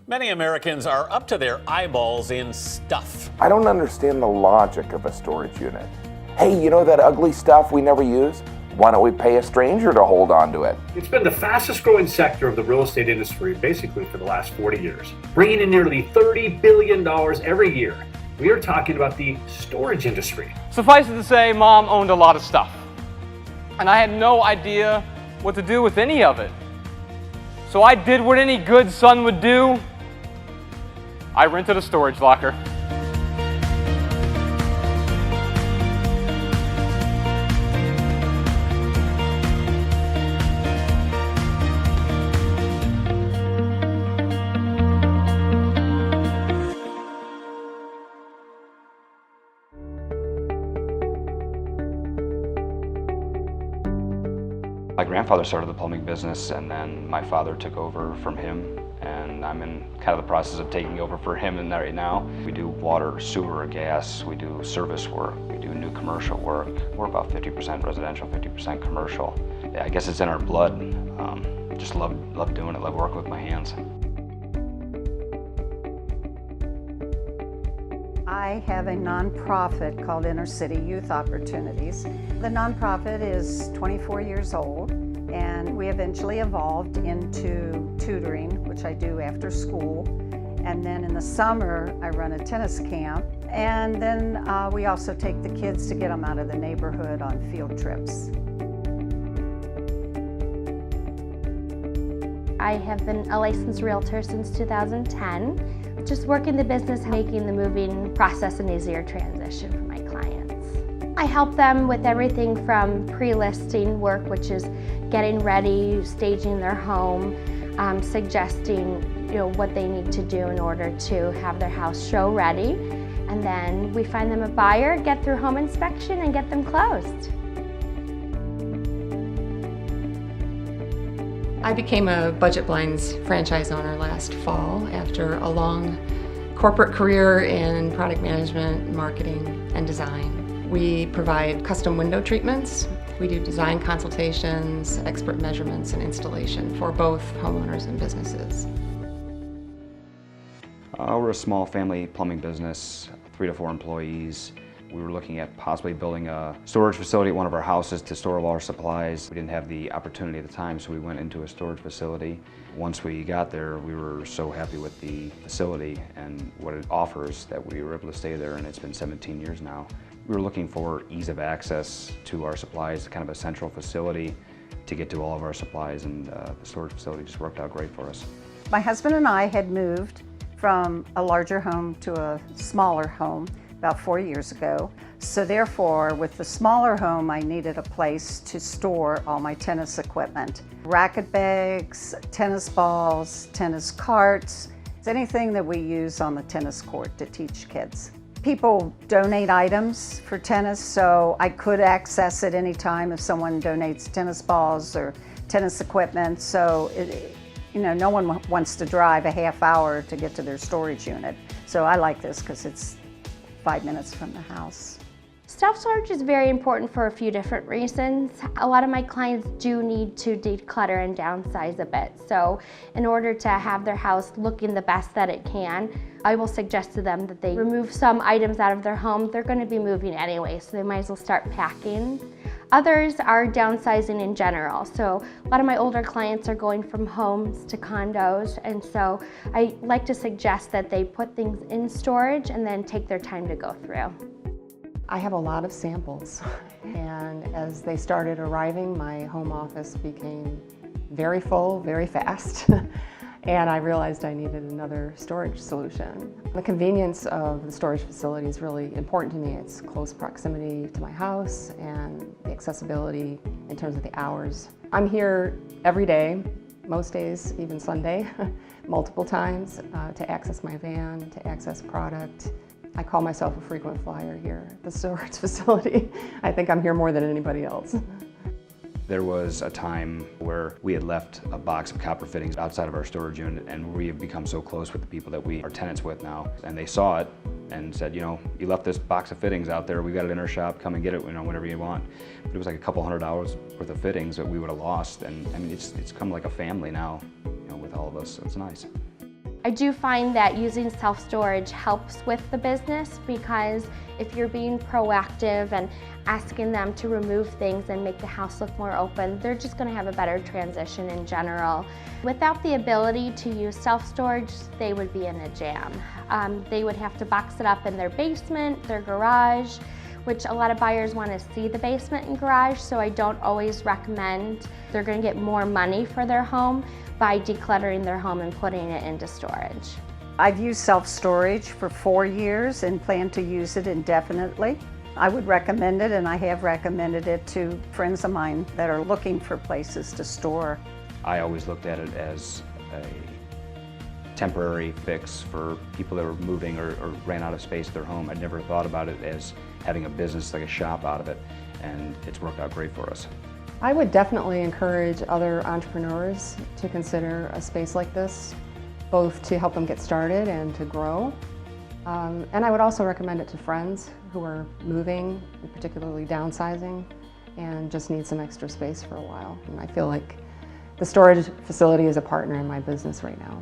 Many Americans are up to their eyeballs in stuff. I don't understand the logic of a storage unit. Hey, you know that ugly stuff we never use? Why don't we pay a stranger to hold on to it? It's been the fastest growing sector of the real estate industry basically for the last 40 years, bringing in nearly $30 billion every year. We are talking about the storage industry. Suffice it to say, Mom owned a lot of stuff, and I had no idea what to do with any of it. So I did what any good son would do. I rented a storage locker. My grandfather started the plumbing business, and then my father took over from him, and I'm in kind of the process of taking over for him right now. We do water, sewer, gas, we do service work, we do new commercial work. We're about 50% residential, 50% commercial. Yeah, I guess it's in our blood. Just love doing it, love working with my hands. I have a nonprofit called Inner City Youth Opportunities. The nonprofit is 24 years old, and we eventually evolved into tutoring, which I do after school. And then in the summer, I run a tennis camp. And then we also take the kids to get them out of the neighborhood on field trips. I have been a licensed realtor since 2010. Just working the business, making the moving process an easier transition for my clients. I help them with everything from pre-listing work, which is getting ready, staging their home, suggesting what they need to do in order to have their house show ready. And then we find them a buyer, get through home inspection, and get them closed. I became a Budget Blinds franchise owner last fall after a long corporate career in product management, marketing, and design. We provide custom window treatments. We do design consultations, expert measurements, and installation for both homeowners and businesses. We're a small family plumbing business, 3 to 4 employees. We were looking at possibly building a storage facility at one of our houses to store all our supplies. We didn't have the opportunity at the time, so we went into a storage facility. Once we got there, we were so happy with the facility and what it offers that we were able to stay there, and it's been 17 years now. We were looking for ease of access to our supplies, kind of a central facility to get to all of our supplies, and the storage facility just worked out great for us. My husband and I had moved from a larger home to a smaller home about 4 years ago. So therefore, with the smaller home, I needed a place to store all my tennis equipment. Racket bags, tennis balls, tennis carts, anything that we use on the tennis court to teach kids. People donate items for tennis, so I could access it anytime if someone donates tennis balls or tennis equipment. So no one wants to drive a half hour to get to their storage unit. So I like this because it's 5 minutes from the house. Self-storage is very important for a few different reasons. A lot of my clients do need to declutter and downsize a bit. So in order to have their house looking the best that it can, I will suggest to them that they remove some items out of their home. They're going to be moving anyway, so they might as well start packing. Others are downsizing in general. So a lot of my older clients are going from homes to condos, and so I like to suggest that they put things in storage and then take their time to go through. I have a lot of samples, and as they started arriving, my home office became very full, very fast, and I realized I needed another storage solution. The convenience of the storage facility is really important to me. It's close proximity to my house and the accessibility in terms of the hours. I'm here every day, most days, even Sunday, multiple times to access my van, to access product. I call myself a frequent flyer here at the storage facility. I think I'm here more than anybody else. There was a time where we had left a box of copper fittings outside of our storage unit, and we have become so close with the people that we are tenants with now. And they saw it and said, you left this box of fittings out there, we got it in our shop, come and get it whenever you want. But it was like a couple $100 worth of fittings that we would have lost, and I mean, it's come like a family now, with all of us, so it's nice. I do find that using self-storage helps with the business because if you're being proactive and asking them to remove things and make the house look more open, they're just going to have a better transition in general. Without the ability to use self-storage, they would be in a jam. They would have to box it up in their basement, their garage, which a lot of buyers want to see the basement and garage, so I don't always recommend. They're going to get more money for their home by decluttering their home and putting it into storage. I've used self-storage for 4 years and plan to use it indefinitely. I would recommend it, and I have recommended it to friends of mine that are looking for places to store. I always looked at it as a temporary fix for people that were moving or ran out of space in their home. I'd never thought about it as having a business, like a shop out of it, and it's worked out great for us. I would definitely encourage other entrepreneurs to consider a space like this, both to help them get started and to grow. And I would also recommend it to friends who are moving, particularly downsizing, and just need some extra space for a while. And I feel like the storage facility is a partner in my business right now.